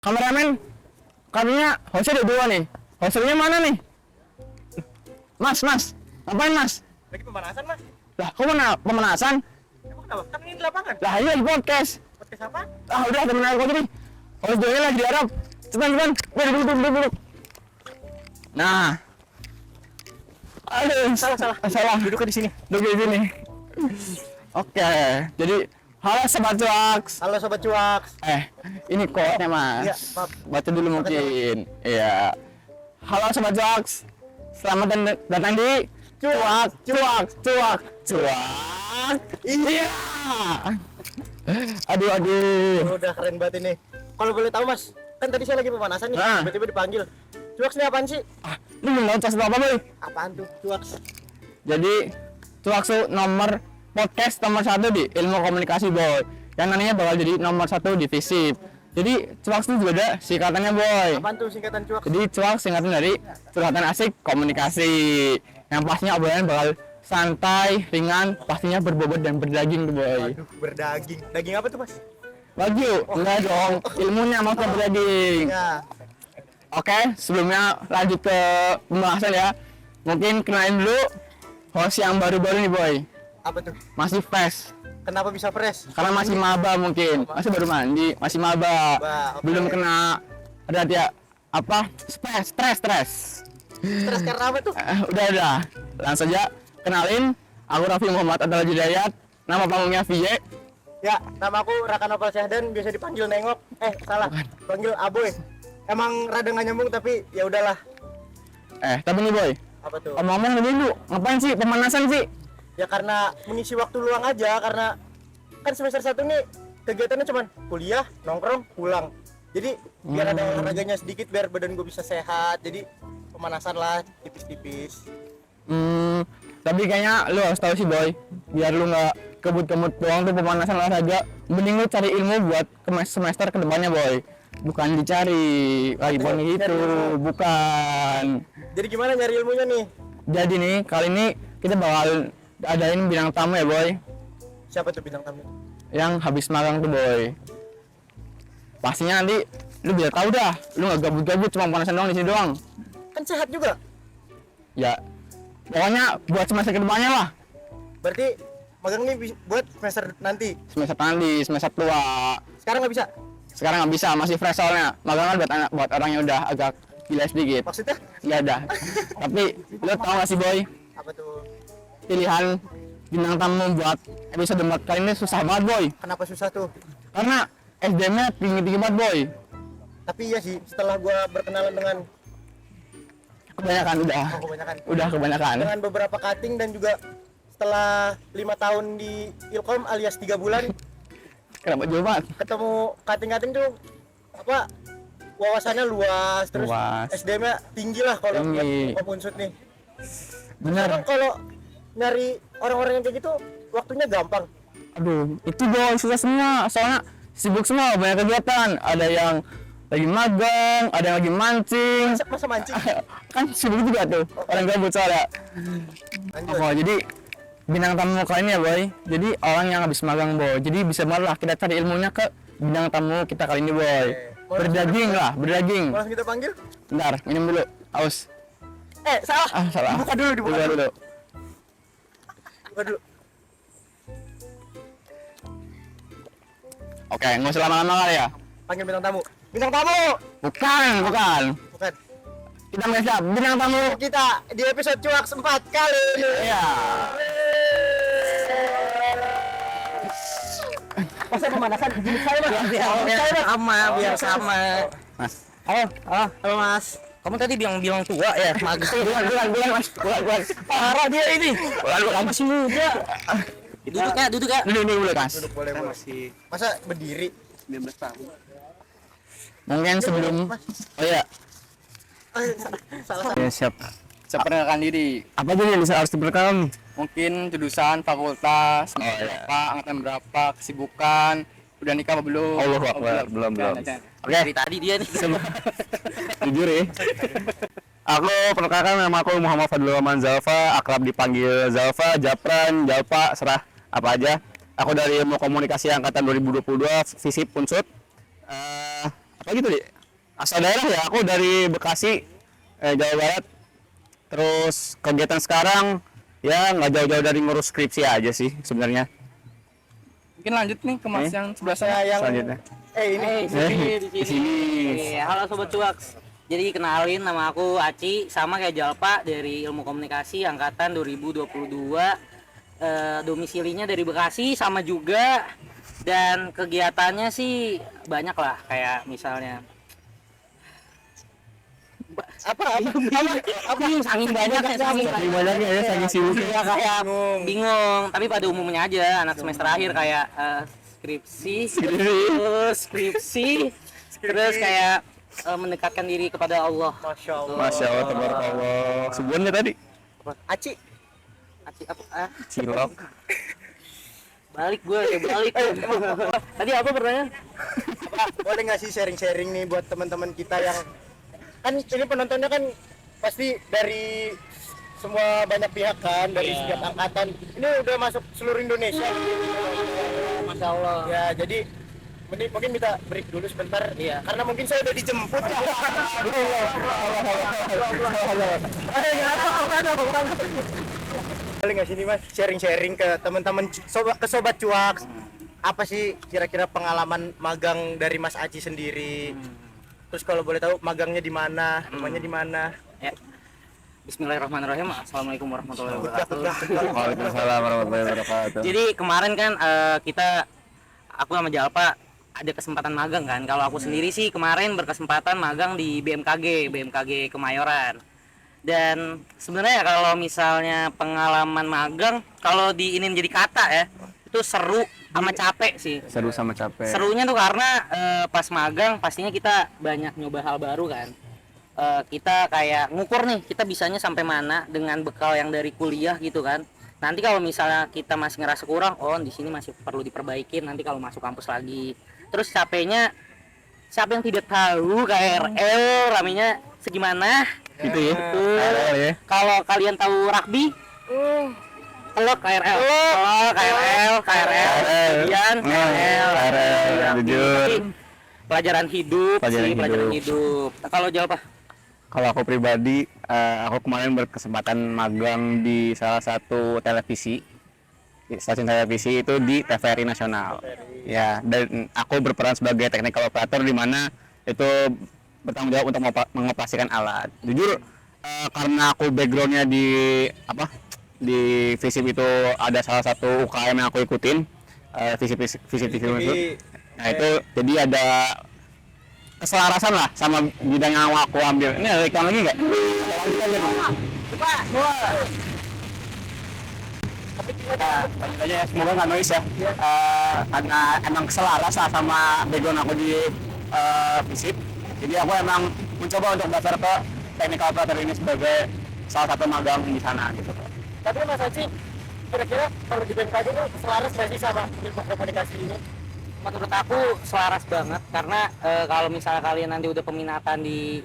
Kameramen, katanya hostnya ada 2 nih. Hostnya mana nih? Mas, ngapain mas? Lagi pemanasan, Mas. Lah, kok mana pemanasan? Emang kenapa? Kan ini di lapangan. Lah, ini lagi podcast. Podcast apa? Ah, udah temen aku aja nih. Host 2-nya lagi di Arab. Cepetan. Duduk. Nah. Aduh, salah. Duduknya di sini. Duduk di sini. Oke, jadi halo Sobat Cuaks. Halo Sobat Cuaks. Ini quote-nya mas. Iya, maaf. Baca dulu mungkin. Iya. Halo Sobat Cuaks. Selamat datang di Cuak. Iya. Aduh. Udah keren banget ini. Kalau boleh tahu Mas, kan tadi saya lagi pemanasan nih, Nah. tiba-tiba dipanggil. Cuaks ini apaan sih? Lu belum tahu Cuaks itu apa, Boy? Apaan tuh Cuaks? Jadi Cuaks itu nomor podcast nomor 1 di ilmu komunikasi, Boy. Yang nantinya bakal jadi nomor 1 di FISIP. Jadi Cuaks itu juga ada singkatannya, Boy. Apaan tuh singkatan Cuaks? Jadi Cuaks singkatan dari curhatan asik komunikasi. Yang pastinya obrolan bakal santai, ringan, pastinya berbobot dan berdaging tuh, Boy. Aduh, berdaging. Daging apa tuh Mas? Wagyu, enggak dong. Ilmunya maksudnya berdaging. Ya, Oke, sebelumnya lanjut ke pembahasan ya. Mungkin kenalin dulu host yang baru-baru nih, Boy. apa tuh? Masih fresh. Kenapa bisa fresh? Karena masih maba mungkin. Masih baru mandi, masih maba. Oke. Belum kena ada dia apa? Stres. Stres karena apa tuh? Udah. Langsung aja kenalin. Aku Raffi Muhammad Adal Hidayat. Nama panggungnya VJ. Ya, nama aku Raka Novel Syahdan, biasa dipanggil Nengok. Salah. Panggil Aboy. Emang rada nggak nyambung tapi ya udahlah. Tapi nih, Boy. Apa tuh? Ngomong dulu, ngapain sih pemanasan sih? Ya karena mengisi waktu luang aja, karena kan semester 1 nih kegiatannya cuman kuliah, nongkrong, pulang. Jadi biar ada olahraganya sedikit biar badan gue bisa sehat. Jadi pemanasan lah tipis-tipis. Tapi kayaknya lu harus tahu sih, Boy. Biar lu nggak kebut-kebut doang tuh pemanasan olahraga. Mending lu cari ilmu buat ke semester kedepannya, Boy. Bukan dicari iPhone gitu, bukan. Jadi gimana nyari ilmunya nih? Jadi nih, kali ini kita bakal adain bintang tamu ya, Boy. Siapa tuh bintang tamu? Yang habis magang tuh, Boy. Pastinya nanti lu biar tahu dah, lu nggak gabut-gabut cuma pemanasan doang di sini doang. Kan sehat juga. Ya, pokoknya buat semester kedepannya lah. Berarti magang nih buat semester nanti. Semester tua. Sekarang nggak bisa. Sekarang nggak bisa, masih fresh soalnya. Magang kan buat orang yang udah agak gila sedikit. Maksudnya? Nggak ada. Tapi lu tau gak sih, Boy? Apa tuh? Pilihan bintang tamu buat episode kali ini susah banget, Boy. Kenapa susah tuh? Karena SDM-nya tinggi-tinggi banget, Boy. Tapi iya sih, setelah gua berkenalan dengan Kebanyakan udah kebanyakan. dengan beberapa cutting dan juga setelah 5 tahun di Ilkom alias 3 bulan Kenapa jauh banget? ketemu cutting tuh apa wawasannya luas, terus Luas. SDM-nya tinggi lah kalau Tinggi. buat Unsut nih. Bener. Sekarang kalau nyari orang-orang yang kayak gitu waktunya gampang. Aduh, itu, Boy, susah semua. Soalnya sibuk semua, banyak kegiatan. Ada yang lagi magang, ada yang lagi mancing. Masa mancing. Kan sibuk juga tuh, orang gabut soalnya. Lanjut. Jadi bintang tamu kali ini ya, Boy. Jadi orang yang habis magang, Boy. Jadi bisa banget lah kita cari ilmunya ke bintang tamu kita kali ini, Boy. Berdaging. Mau langsung kita panggil? Bentar, minum dulu. Aus. Salah. Salah. Dibuka dulu. Buka dulu. Buka dulu. Oke, nggak usah lama-lama kali ya. Panggil bintang tamu. Bintang tamu. Bukan. Bukan. Kita biasa bintang tamu. Kita di episode Cuaks 4 kali. Iya. Masa pemanasan gini saya Mas. Biar sama. Mas. Halo Mas. Kamu tadi bilang tua ya, magang. Bulan, Mas. Bulan. Parah dia ini. Bulan masih muda. Duduk ya. Duduk dulu, Mas. Duduk boleh Mas. Masa berdiri? 19 tahun. Mungkin sebelum iya. Salah. Ya, siap. Perkenalkan diri. Apa aja yang harus diperkenalkan? Mungkin jurusan, fakultas, berapa, angkatan berapa, kesibukan, udah nikah apa belum? Allahu Akbar. Belum. Oke. Dari tadi dia nih. Jujur ya. Aku perkenalkan, nama aku Muhammad Fadlul Rahman Zalfa, akrab dipanggil Zalfa, Japran, Jalpa, serah apa aja. Aku dari ilmu komunikasi angkatan 2022 FISIP Unsut. Apa gitu deh? Asal daerah ya, aku dari Bekasi, Jawa Barat. Terus kegiatan sekarang ya nggak jauh-jauh dari ngurus skripsi aja sih sebenarnya. Mungkin lanjut nih ke Mas yang sebelah sana. Saya yang Selanjutnya. ini Di sini. Halo Sobat Cuaks. Jadi kenalin, nama aku Aci, sama kayak Jalpa, dari Ilmu Komunikasi angkatan 2022. Domisilinya dari Bekasi sama juga, dan kegiatannya sih banyak lah, kayak misalnya apa saking banyaknya ya, saking sibuk. ya, kayak bingung, tapi pada umumnya aja anak semester akhir kayak skripsi terus kayak mendekatkan diri kepada Allah. Masya Allah. Masya Allah, tabarakallah. Sebuahnya tadi. Aci, Cilok. Balik tadi apa pertanyaan? boleh nggak sih sharing-sharing nih buat teman-teman kita yang kan ini penontonnya kan pasti dari semua banyak pihak kan, dari setiap angkatan. Ini udah masuk seluruh Indonesia. Masya Allah. Ya, jadi mungkin kita break dulu sebentar. Iya. Karena mungkin saya udah dijemput. Boleh nggak sini Mas sharing-sharing ke teman-teman sobat Cuaks. Apa sih kira-kira pengalaman magang dari Mas Aci sendiri? Terus kalau boleh tahu magangnya di mana, rumahnya di mana? Ya. Bismillahirrahmanirrahim. Assalamualaikum warahmatullahi wabarakatuh. Waalaikumsalam warahmatullahi wabarakatuh. Jadi kemarin kan aku sama Jalpa ada kesempatan magang kan. Kalau aku sendiri sih kemarin berkesempatan magang di BMKG Kemayoran. Dan sebenarnya kalau misalnya pengalaman magang, kalau diinin jadi kata ya, itu seru sama capek sih. Seru sama capek. Serunya tuh karena pas magang pastinya kita banyak nyoba hal baru kan. Kita kayak ngukur nih kita bisanya sampai mana dengan bekal yang dari kuliah gitu kan. Nanti kalau misalnya kita masih ngerasa kurang, oh di sini masih perlu diperbaikin nanti kalau masuk kampus lagi. Terus capeknya, siapa yang tidak tahu KRL ramenya segimana Gitu ya. Betul. Ya. Kalau kalian tahu rugby, Elok KRL. KRL. Kemudian KRL. Jujur. Tapi pelajaran hidup Pelajaran sih, pelajaran hidup. hidup. Kalau jawab apa? Kalau aku pribadi, aku kemarin berkesempatan magang di salah satu televisi, stasiun televisi itu di TVRI Nasional. Ya, dan aku berperan sebagai technical operator di mana itu bertanggung jawab untuk mengoperasikan alat. Jujur, karena aku backgroundnya di FISIP itu ada salah satu UKM yang aku ikutin, FISIP itu. Nah itu jadi ada keselarasan lah sama bidang yang aku ambil. Ini ada iklan lagi nggak? Semoga nggak noise ya. Karena emang selaras lah sama background aku di FISIP. Jadi aku emang mencoba untuk daftar ke technical operator ini sebagai salah satu magang di sana gitu. Tapi Mas Aci, kira-kira kalau di BMKG itu selaras nggak sih sama ilmu komunikasi ini? Menurut aku selaras banget karena kalau misalnya kalian nanti udah peminatan di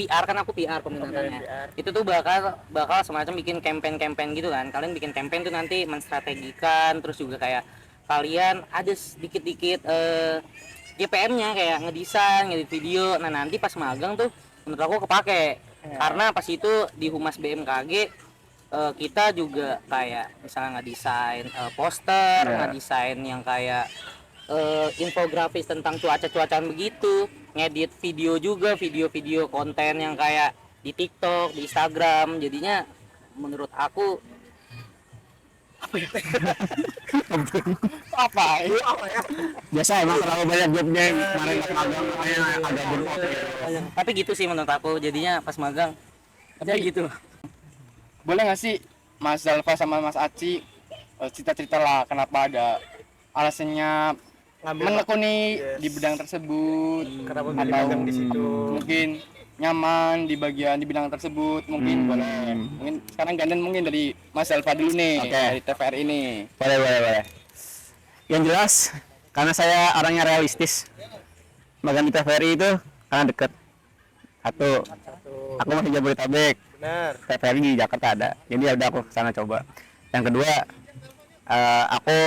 PR, kan aku PR peminatannya. PR. Itu tuh bakal semacam bikin campaign gitu kan. Kalian bikin campaign tuh nanti menstrategikan, terus juga kayak kalian ada sedikit-dikit GPM-nya kayak ngedesain, ngedit video. Nah, nanti pas magang tuh menurut aku kepake. Karena pas itu di Humas BMKG kita juga kayak misalnya ngedesain poster, ngedesain yang kayak infografis tentang cuaca-cuacaan begitu, ngedit video juga, video-video konten yang kayak di TikTok, di Instagram. Jadinya menurut aku Apa ya? Biasa emang terlalu banyak jobnya kemarin pas magang makanya agak buruk. tapi gitu sih menurut aku. Jadinya pas magang ya gitu. Boleh nggak sih Mas Zalfa sama Mas Aci cerita-cerita lah kenapa ada alasannya menekuni di bidang tersebut, Kenapa milih atau magang di situ? mungkin nyaman di bidang tersebut, mungkin boleh. Mungkin sekarang gantian mungkin dari Mas Zalfa dulu nih, Oke. dari TVR ini. Boleh. Yang jelas, karena saya orangnya realistis, magang di TVRI itu karena deket. Satu, aku masih Jabodetabek, Benar. TVRI di Jakarta ada, jadi ada aku kesana coba. Yang kedua, aku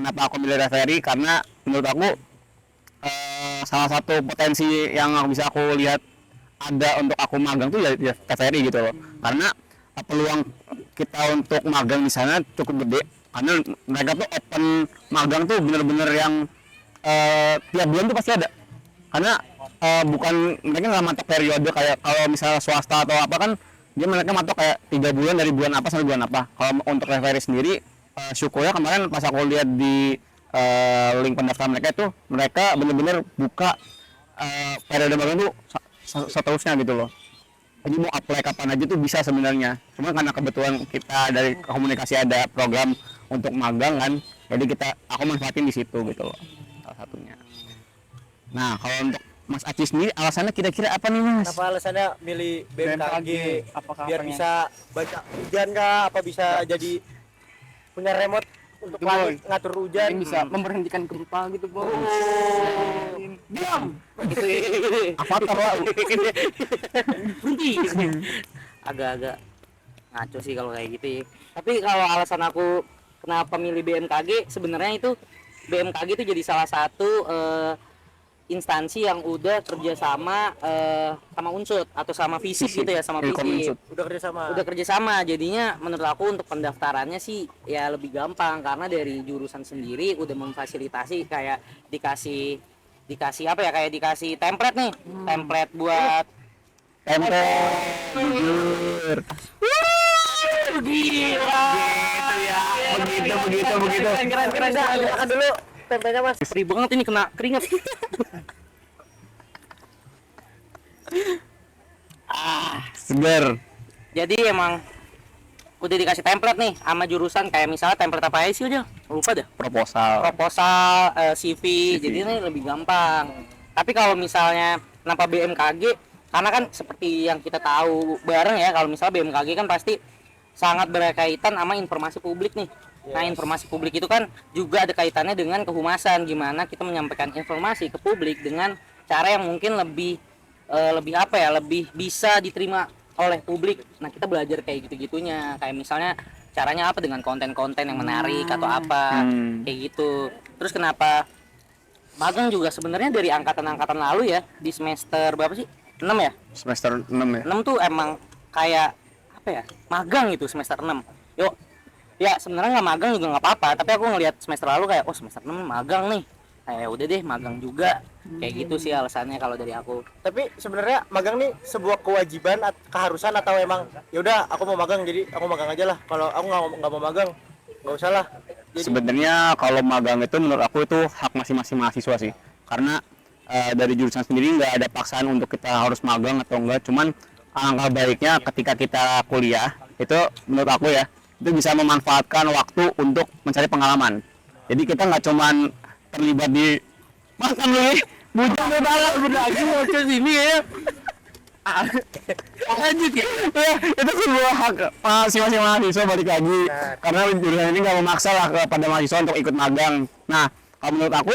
kenapa aku milih referee, karena menurut aku salah satu potensi yang bisa aku lihat ada untuk aku magang tuh ya TVRI gitu loh, karena peluang kita untuk magang di sana cukup gede, karena mereka tuh open magang tuh bener-bener yang tiap bulan tuh pasti ada, karena bukan mereka nggak matok periode kayak kalau misalnya swasta atau apa kan dia mereka matok kayak 3 bulan dari bulan apa sampai bulan apa. Kalau untuk referee sendiri syukurnya kemarin pas aku lihat di link pendaftaran mereka itu mereka bener-bener buka periode magang tuh seterusnya gitu loh. Jadi mau apply kapan aja tuh bisa sebenarnya. Cuma karena kebetulan kita dari komunikasi ada program untuk magang kan, jadi aku manfaatin di situ gitu loh, salah satunya. Nah kalau untuk Mas Aci sendiri alasannya kira-kira apa nih Mas? Kenapa alasannya milih BMKG? Apakah Biar pengen- bisa baca hujan kah? Apa bisa jadi punya remote untuk Itu, Boy. ngatur hujan? Mungkin bisa memberhentikan gempa gitu bos. diam gitu. Avatar lah. Berhenti. Agak-agak ngaco sih kalau kayak gitu ya. Tapi kalau alasan aku kenapa milih BMKG, sebenarnya itu BMKG itu jadi salah satu instansi yang udah kerjasama sama Unsud atau sama FISIP gitu ya, sama Ilkom FISIP. Unsud. Udah kerjasama. Udah kerjasama, jadinya menurut aku untuk pendaftarannya sih ya lebih gampang, karena dari jurusan sendiri udah memfasilitasi kayak dikasih apa ya, kayak dikasih template nih, template buat Jujur. gila Begitu. Keren dah, silakan dulu tempenya Mas. Perih banget ini kena keringat. Seger. Jadi emang udah dikasih template nih sama jurusan, kayak misalnya template apa aja sih aja lupa dah, Proposal. CV, jadi ini lebih gampang. Tapi kalau misalnya kenapa BMKG, karena kan seperti yang kita tahu bareng ya, kalau misalnya BMKG kan pasti sangat berkaitan sama informasi publik nih. Nah, informasi publik itu kan juga ada kaitannya dengan kehumasan, gimana kita menyampaikan informasi ke publik dengan cara yang mungkin lebih apa ya, lebih bisa diterima oleh publik. Nah, kita belajar kayak gitu-gitunya, kayak misalnya caranya apa dengan konten-konten yang menarik atau apa kayak gitu. Terus kenapa magang juga sebenarnya dari angkatan-angkatan lalu ya, di semester berapa sih? 6 ya? Semester 6 ya. 6 tuh emang kayak apa ya, magang gitu semester 6. Yuk, ya sebenarnya nggak magang juga nggak apa-apa, tapi aku ngelihat semester lalu kayak oh semester 6 magang nih, kayak udah deh magang juga, kayak gitu sih alasannya kalau dari aku. Tapi sebenarnya magang nih sebuah kewajiban, keharusan, atau emang ya udah aku mau magang jadi aku magang aja lah. Kalau aku nggak mau magang nggak usah lah. Jadi Sebenarnya kalau magang itu menurut aku itu hak masing-masing mahasiswa sih, karena dari jurusan sendiri nggak ada paksaan untuk kita harus magang atau enggak. Cuman alangkah baiknya ketika kita kuliah itu menurut aku ya, itu bisa memanfaatkan waktu untuk mencari pengalaman. Jadi kita nggak cuman terlibat di makan nih bujang banget lagi mau ke sini ya. Lanjut ya. Itu sebuah hak masing-masing mahasiswa balik lagi. Karena jurusan ini nggak memaksa lah kepada mahasiswa untuk ikut magang. Nah, kalau menurut aku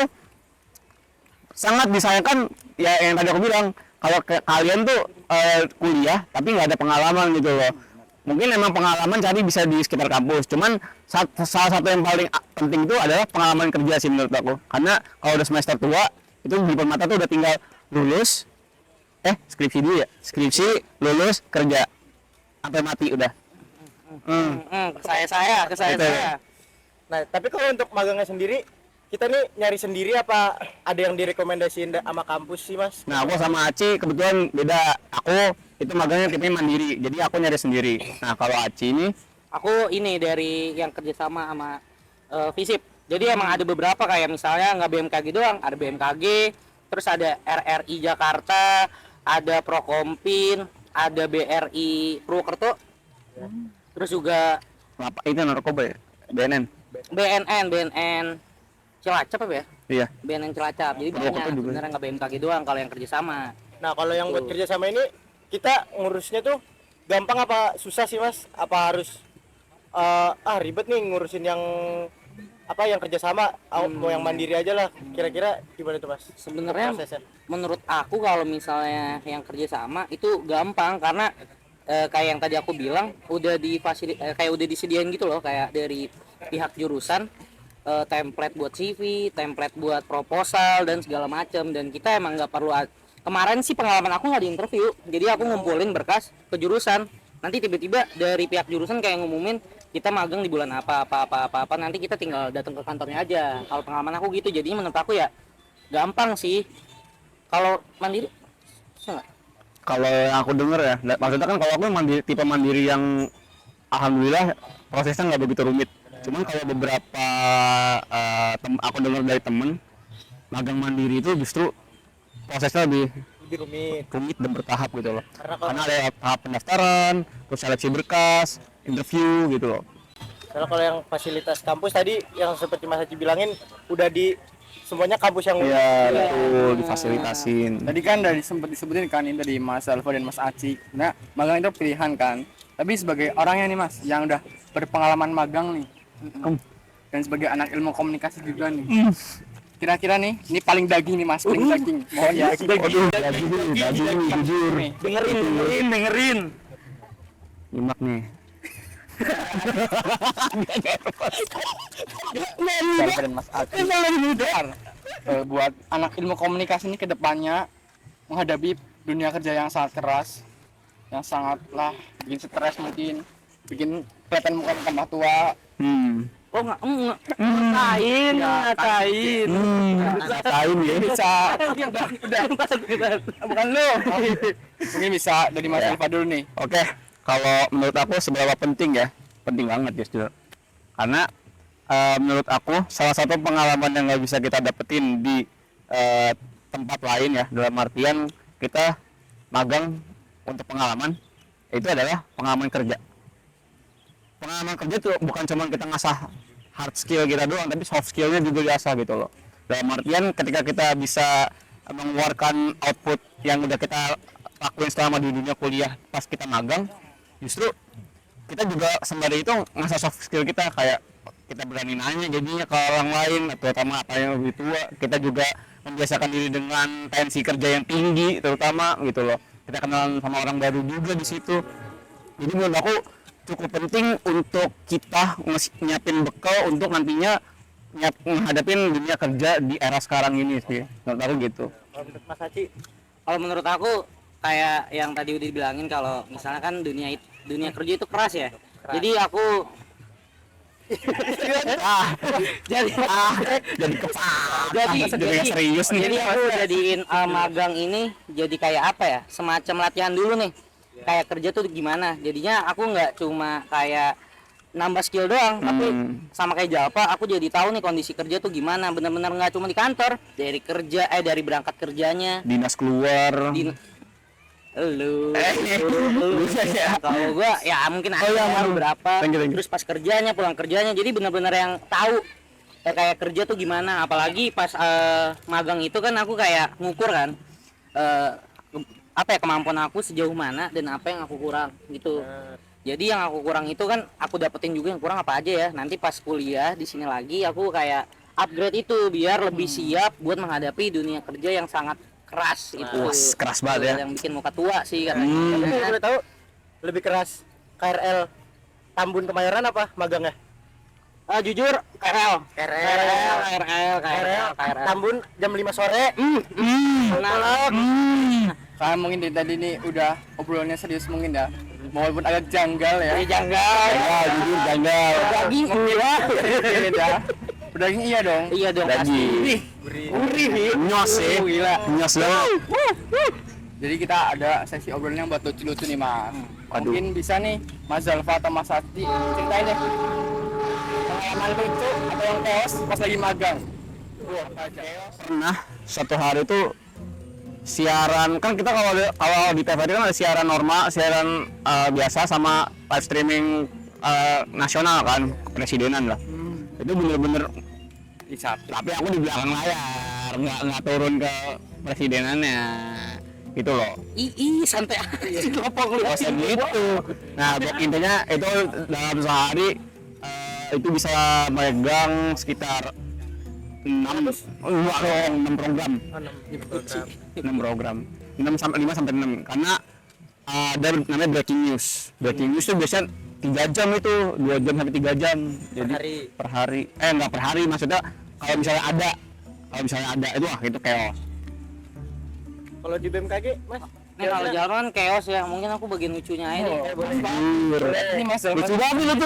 sangat disayangkan ya yang tadi aku bilang, kalau kalian tuh kuliah tapi nggak ada pengalaman gitu loh. Mungkin emang pengalaman cari bisa di sekitar kampus, cuman salah satu yang paling penting itu adalah pengalaman kerja sih menurut aku. Karena kalau udah semester tua itu di depan mata tuh udah tinggal lulus, skripsi dulu ya, skripsi, lulus, kerja sampai mati udah. Ke saya. Itu ya. nah, tapi kalau untuk magangnya sendiri kita nih nyari sendiri apa ada yang direkomendasiin sama kampus sih Mas? Nah, aku sama Aci kebetulan beda. Aku itu magangnya tipenya mandiri, jadi aku nyari sendiri. Nah, kalau Aci ini Aku ini dari yang kerjasama sama FISIP. Jadi emang ada beberapa kayak misalnya nggak BMKG doang, ada BMKG, terus ada RRI Jakarta, ada Prokompin, ada BRI Purwokerto, terus juga apa itu narkoba ya? BNN. BNN Cilacap apa ya? Iya. BNN Cilacap. Jadi Purwokerto banyak, juga. sebenarnya nggak BMKG doang kalau yang kerjasama. Nah, kalau yang buat kerja sama ini kita ngurusnya tuh gampang apa susah sih Mas? Apa harus ribet nih ngurusin yang yang kerjasama? Mau yang mandiri aja lah. Kira-kira gimana tuh Mas? Sebenarnya Prosesnya. menurut aku kalau misalnya yang kerjasama itu gampang, karena kayak yang tadi aku bilang udah kayak udah disediain gitu loh, kayak dari pihak jurusan template buat CV, template buat proposal dan segala macam, dan kita emang nggak perlu kemarin sih pengalaman aku nggak di interview, jadi aku ngumpulin berkas ke jurusan, nanti tiba-tiba dari pihak jurusan kayak ngumumin kita magang di bulan apa, nanti kita tinggal datang ke kantornya aja. Kalau pengalaman aku gitu, jadinya menurut aku ya gampang sih. Kalau mandiri bisa nggak? Kalau yang aku denger ya, maksudnya kan kalau aku tipe mandiri yang alhamdulillah prosesnya nggak begitu rumit. Cuman kalau beberapa aku dengar dari temen, magang mandiri itu justru prosesnya lebih Lebih rumit. dan bertahap gitu loh. Karena Karena ada tahap pendaftaran, terus seleksi berkas, interview gitu loh. kalau yang fasilitas kampus tadi yang seperti Mas Haji bilangin udah di semuanya kampus yang Iya, betul, difasilitasin. Tadi kan dari sempat disebutin kan ini dari Mas Alfa dan Mas Aci. Nah, magang itu pilihan kan. Tapi sebagai orangnya nih Mas, yang udah berpengalaman magang nih, dan sebagai anak ilmu komunikasi juga nih. Kira-kira nih, ini paling daging nih Mas, paling daging. Mohon ya. Daging, jujur. Nih, Dengerin. Nyimak nih. Alfa dan Mas Aci. Buat anak ilmu komunikasi ini kedepannya menghadapi dunia kerja yang sangat keras, yang sangatlah bikin stres mungkin, bikin kelihatan muka tambah tua. Oh ngatain. Ngatain ya. Bisa bukan lu. Mungkin bisa dari Mas Alfa dulu nih. Oke, kalau menurut aku seberapa penting ya? Penting banget justru. Karena menurut aku salah satu pengalaman yang nggak bisa kita dapetin di tempat lain ya, dalam artian kita magang untuk pengalaman, itu adalah pengalaman kerja. Pengalaman kerja itu bukan cuma kita ngasah hard skill kita doang, tapi soft skillnya juga diasah gitu loh. Dalam artian ketika kita bisa mengeluarkan output yang udah kita lakuin selama di dunia kuliah pas kita magang, justru kita juga sembari itu ngasah soft skill kita, kayak kita berani nanya jadinya ke orang lain, terutama apa yang lebih tua. Kita juga membiasakan diri dengan tensi kerja yang tinggi terutama gitu loh. Kita kenalan sama orang baru juga di situ. Jadi menurut aku cukup penting untuk kita nyiapin bekal untuk nantinya menghadapin dunia kerja di era sekarang ini sih. Menurut aku gitu. Kalau menurut Mas Haji Kalau menurut aku kayak yang tadi udah dibilangin, kalau misalnya kan dunia kerja itu keras ya. Jadi aku Jadi jadi serius nih. Jadi aku jadiin magang ini jadi kayak apa ya? Semacam latihan dulu nih. Kayak kerja tuh gimana. Jadinya aku nggak cuma kayak nambah skill doang, tapi sama kayak Jalpa, aku jadi tahu nih kondisi kerja tuh gimana. Bener-bener nggak cuma di kantor, dari kerja dari berangkat kerjanya, Dinas keluar. lu kalau gua ya mungkin ada beberapa. Thank you. Terus pas kerjanya, pulang kerjanya, jadi benar-benar yang tahu kayak kerja tuh gimana. Apalagi pas magang itu kan aku kayak ngukur kan apa ya, kemampuan aku sejauh mana dan apa yang aku kurang gitu. Jadi yang aku kurang itu kan aku dapetin juga yang kurang apa aja ya. Nanti pas kuliah di sini lagi aku kayak upgrade itu biar lebih siap buat menghadapi dunia kerja yang sangat keras itu. Keras banget ya. Yang bikin muka tua sih katanya. tapi kalau boleh tahu lebih keras KRL Tambun Kemayoran apa magangnya? Jujur KRL Tambun jam 5 sore. Karena mungkin dari tadi nih udah obrolannya serius mungkin ya, walaupun agak janggal ya. janggal Ya, jujur janggal. daging Beda. Daging iya dong. iya dong pasti. Gurih. Nyos sih. Gila. Nyos banget. Jadi kita ada sesi obrolan yang buat lucu-lucu nih Mas. Waduh. Mungkin bisa nih Mas Zalfa atau Mas Ati ceritain deh pengalaman lucu atau yang chaos pas lagi magang. Pernah satu hari tuh siaran, kan kita kalau di TVRI kan ada siaran normal, siaran biasa sama live streaming nasional kan, kepresidenan lah. Itu bener-bener tapi aku di belakang layar, nggak turun ke presidenannya gitu loh. Santai aja kelopok lu Proses gitu. Nah, intinya itu dalam sehari itu bisa megang sekitar 6 program. 6 program. 5 sampai 6 karena ada namanya breaking news. Breaking news itu biasanya 3 jam itu, 2 jam sampai 3 jam. Jadi hari. per hari. Enggak per hari, maksudnya kalau misalnya ada itu itu chaos. Kalau di BMKG, Mas? Nih kalau jalan kan chaos ya, mungkin aku bagian lucunya aja nih. Ini Mas Alfa. Lucu banget.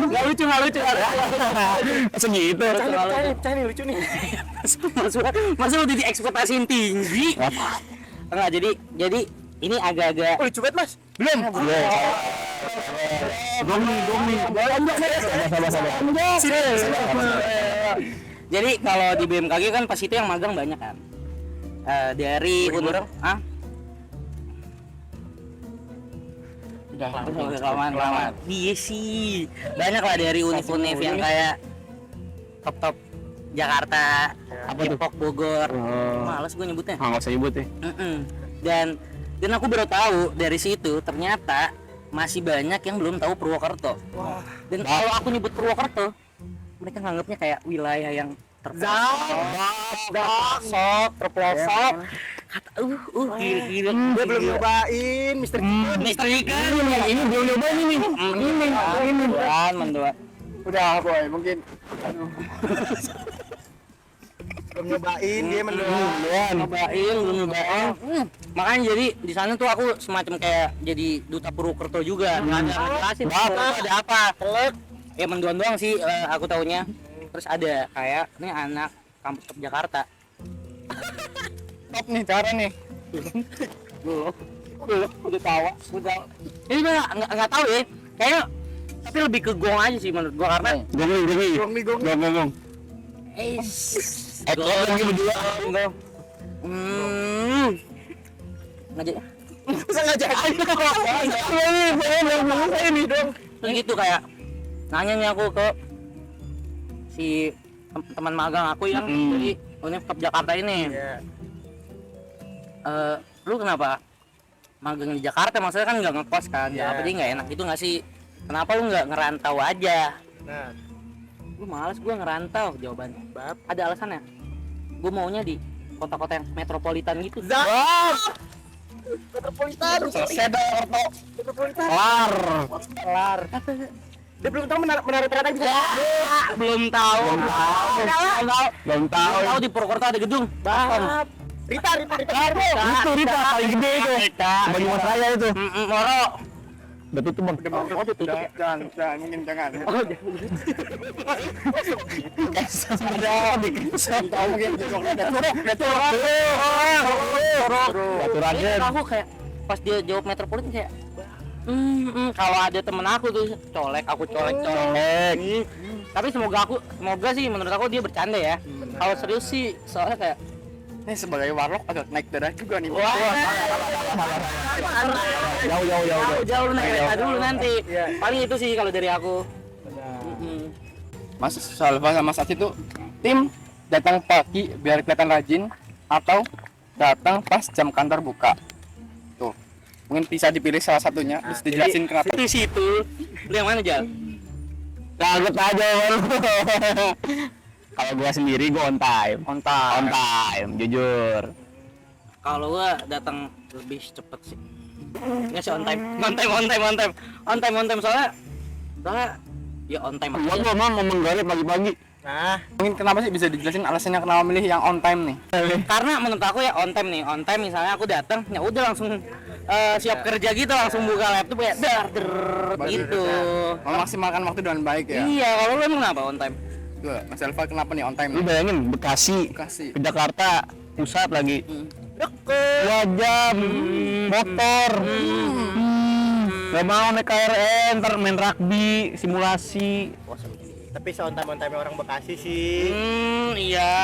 Gak lucu. Langsung gitu. Cari lucu nih. Masa udah diekspektasiin tinggi? Enggak, jadi ini agak-agak Oh, lucu banget, Mas. Belum. Gong nih. Jadi kalau di BMKG kan pas itu yang magang banyak kan. Dari orang? Udah. Kelamaan. Iya sih. Banyak lah dari univ-univ yang kayak top Jakarta, Depok, Bogor. Males gue nyebutnya. Nggak usah nyebut ya. Dan aku baru tahu dari situ ternyata masih banyak yang belum tahu Purwokerto. Dan kalau aku nyebut Purwokerto, mereka nganggapnya kayak wilayah yang terpelosok. Kata gila. Dia belum nyobain Mister Ikan. Ini belum nyobain ini. Mendua. Udah boy, mungkin belum nyobain dia belum nyobain. Makanya jadi di sana tuh aku semacam kayak jadi duta Purwokerto juga. Nggak ada ngejelasin ada apa. Ya menduan doang sih aku taunya. Terus ada kayak ini anak kampus top Jakarta. top nih cara nih. Belum udah tahu. Ini nggak tahu ya. Kayaknya tapi lebih ke gong aja sih menurut gua karena Gong. Ekor lagi berdua. Ngajak Ini dong. terus gitu kayak nanya nih aku ke si teman magang aku yang dari Universitas Jakarta ini. Lu kenapa magang di Jakarta? Maksudnya kan nggak ngekos kan? Apa jadi nggak enak itu nggak sih? Kenapa lu nggak ngerantau aja? Nah, Gue males gue ngerantau jawabannya. Ada alasannya. Gue maunya di kota-kota yang metropolitan gitu. metropolitan. Selesai dong, Metropolitan. Kelar. Dia belum tahu menaruh ternyata bisa. Belum tahu. Belum tahu. Tahu di Purwokerto ada gedung. Rita. Itu Rita paling gede itu. Banyumas Raya itu. Moro. Udah tutup bang. jangan mungkin jangan. Tahu mungkin Aturannya. Aku kayak pas dia jawab metropolitan kayak kalau ada temen aku tuh aku colek. Tapi semoga sih menurut aku dia bercanda ya. Kalau serius sih soalnya kayak Ini sebagai warlock agak naik darah juga nih. jauh naik kereta dulu nanti. Paling itu sih kalau dari aku. Mas Salva sama Mas Aci tuh tim datang pagi biar kelihatan rajin atau datang pas jam kantor buka. Tuh. Mungkin bisa dipilih salah satunya, terus dijelasin kenapa. Itu situ. Lu yang mana, Jal? Kaget aja baru. Kalau gua sendiri gua on time, jujur. Kalau gua datang lebih cepet sih. Nggak sih on time soalnya ya on time Gua aja. mau menggoreng pagi-pagi. Nah, Mungkin kenapa sih bisa dijelasin alasannya kenapa milih yang on time nih? Karena menurut aku ya on time misalnya aku datang ya udah langsung siap kerja gitu, langsung buka laptop ya gitu. Memaksimalkan waktu dengan baik ya. Iya, kalau lu emang kenapa on time? Tuh, Mas Salva kenapa nih on time? Lu bayangin Bekasi ke Jakarta pusat lagi. 2 jam motor. Gak mau naik KRL, ntar main rugby, simulasi. tapi on time orang Bekasi sih. Iya.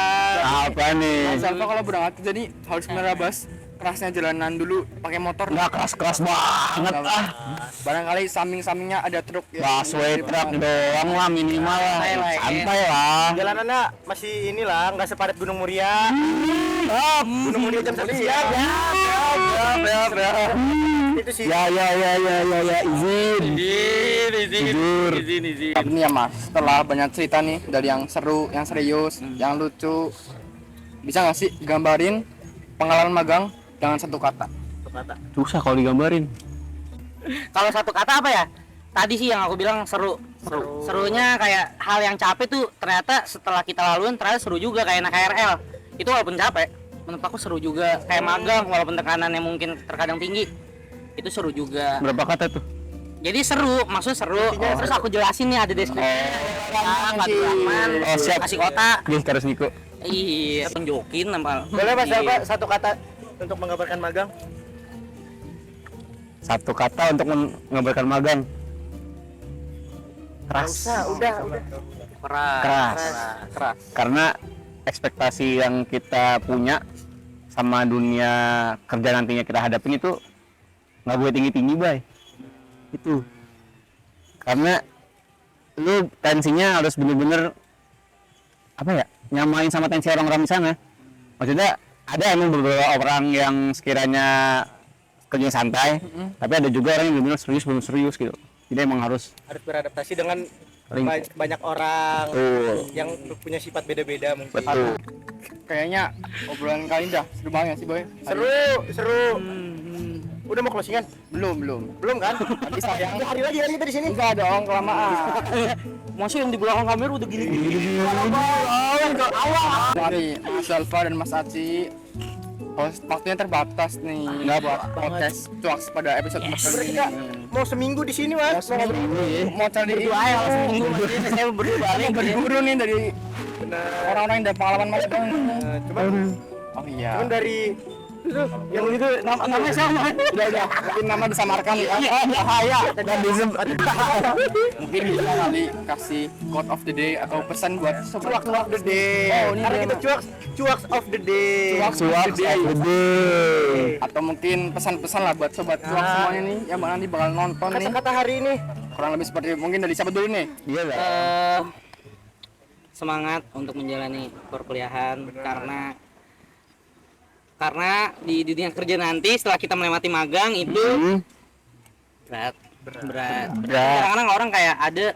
Apa nih? Mas Salva kalau berangkat jadi harus menerabas kerasnya jalanan dulu pakai motor. Nggak keras banget ah. Barangkali samping-sampingnya ada truk ya. Busway truck doang lah minimal lah. Santai lah. Jalanannya masih inilah, nggak sepadat Gunung Muria. Gunung Muria jam 1 siang. Itu sih. Ya, izin. Tidur. Tapi nih ya Mas, setelah banyak cerita nih dari yang seru, yang serius, yang lucu, bisa nggak sih gambarin pengalaman magang dengan satu kata? kata. Susah kalau digambarin. Kalau satu kata apa ya? Tadi sih yang aku bilang seru. Serunya kayak hal yang capek tuh ternyata setelah kita laluin ternyata seru juga kayak naik KRL. Itu walaupun capek, menurut aku seru juga. Kayak magang walaupun tekanannya mungkin terkadang tinggi. Itu seru juga. Berapa kata tuh? Jadi seru, maksudnya seru. Terus aku jelasin nih ada deskripsi. Siap. Kasih kota. Nih terus Niko. Iya, tunjukin nama. Boleh Mas Dalpa satu kata untuk menggambarkan magang? Satu kata untuk mengabarkan magang. Keras. Udah. Keras. Karena ekspektasi yang kita punya sama dunia kerja nantinya kita hadapin itu nggak boleh tinggi-tinggi, Bay. Itu. Karena lu tensinya harus bener-bener apa ya? Nyamain sama tensi orang-orang di sana. Maksudnya ada emang beberapa orang yang sekiranya kerja santai, tapi ada juga orang yang benar-benar serius belum serius gitu. Jadi emang harus beradaptasi dengan Ring- banyak orang Betul. yang punya sifat beda-beda mungkin. betul. Kayaknya obrolan kali udah seru banget sih boy. Seru. Udah mau closingan? Belum. Belum kan? Tapi sayang. Hari lagi kan kita di sini. Enggak dong, kelamaan. Maksud yang di belakang kamera udah gini. Dari Mas Alfa dan Mas Aci. Waktunya terbatas nih. Enggak buat podcast cuaks pada episode pertama ini. Kita mau seminggu di sini, Mas. Mau cari Seminggu saya berdua balik. berguru nih dari orang-orang yang udah pengalaman Mas Bang. Cuman Iya. dari Yang itu namanya sama. Udah. Mungkin nama disamarkan ya. Bahaya. Dan mungkin bisa kali kasih quote of the day atau pesan buat cuaks of the day. Oh, ini Karena dia, kita cuaks of the day. Cuaks of the day. Atau mungkin pesan-pesan lah buat sobat cuak semuanya nih yang nanti bakal nonton nih. Kata-kata hari ini. Kurang lebih seperti mungkin dari siapa dulu nih? Iya lah. Semangat untuk menjalani perkuliahan karena di dunia kerja nanti setelah kita melewati magang itu berat. Kadang-kadang orang kayak ada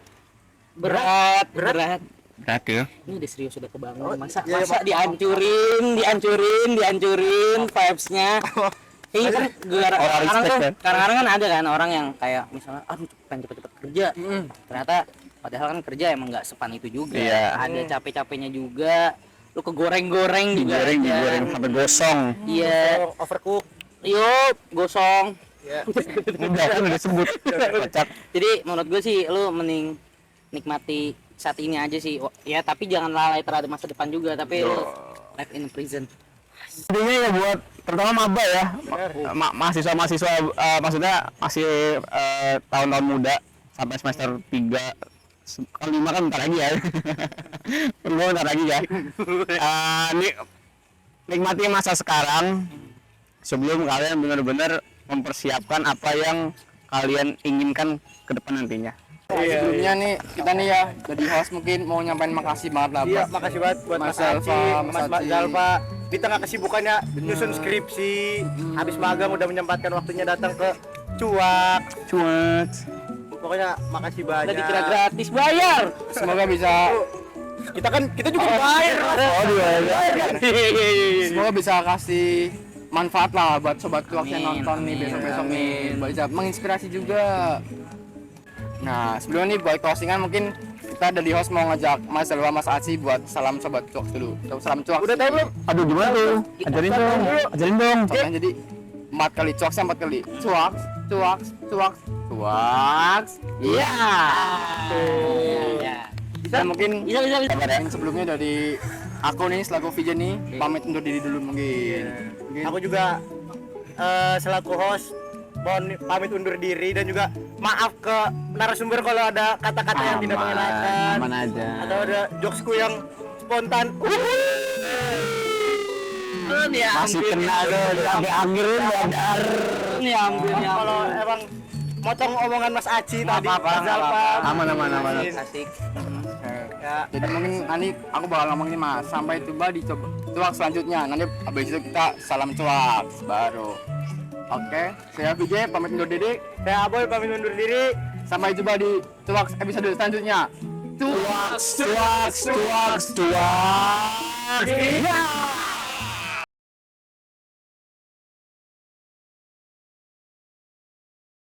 berat. Berat ya. Ini udah serius sudah kebangun. Masa dihancurin vibes-nya. Iya kan kadang-kadang kan ada kan orang yang kayak misalnya aduh pengen cepet-cepet kerja. Ternyata padahal kan kerja emang nggak sepan itu juga. Iya. Ada capek-capeknya juga. Lu kegoreng-goreng juga. Digoreng sampai gosong. Iya. Overcook. Yuk, gosong. Ya. Udah disebut. Kocak. Jadi menurut gue sih lu mending nikmati saat ini aja sih. Ya tapi jangan lalai terhadap masa depan juga. Tapi lu live in prison. Intinya ya buat terutama maba ya. Mahasiswa-mahasiswa maksudnya masih tahun-tahun muda sampai semester 3. Kalau 5 kan bentar lagi ya. Bentar lagi ya. Nikmati masa sekarang sebelum kalian benar-benar mempersiapkan apa yang kalian inginkan ke depan nantinya. Sebelumnya nih kita nih ya jadi host mungkin mau nyampein makasih banget lah Iya, buat makasih banget buat Mas Mas Alfa, Aci, Mas Mas Aci. Dalpa di tengah kesibukannya nyusun skripsi, habis magang udah menyempatkan waktunya datang ke Cuak. Pokoknya makasih banyak. Udah dikira gratis bayar. semoga bisa Kita juga bayar. semoga bisa kasih manfaat lah buat sobat cuak yang nonton nih besok-besok nih bisa menginspirasi juga. Nah sebelumnya nih buat closingan mungkin kita dari host mau ngajak Mas Alwa, Mas Aci buat salam sobat cuak dulu. Salam cuak. Udah tahu belum? Aduh gimana tuh? Ajarin dong. Contohnya jadi 4 kali cuak, 4 kali cuak. Iya. Bisa mungkin Bisa. yang sebelumnya dari aku nih selaku Vijen nih pamit undur diri dulu mungkin. Aku juga selaku host mohon pamit undur diri dan juga maaf ke narasumber kalau ada kata-kata yang tidak mengenakan Aman aja. atau ada jokesku yang spontan. Masih kena sampai anggerin badar. Ini ambil Kalau emang motong omongan Mas Aci tadi, Mas Alfa. Aman. asik. Ya, Jadi mungkin nanti aku bakal ngomong ini Mas, sampai coba di cuak selanjutnya. Nanti habis itu kita salam cuak baru. Oke, saya VJ pamit undur diri. saya Aboy pamit undur diri. Sampai jumpa di cuak episode selanjutnya. Tuaks.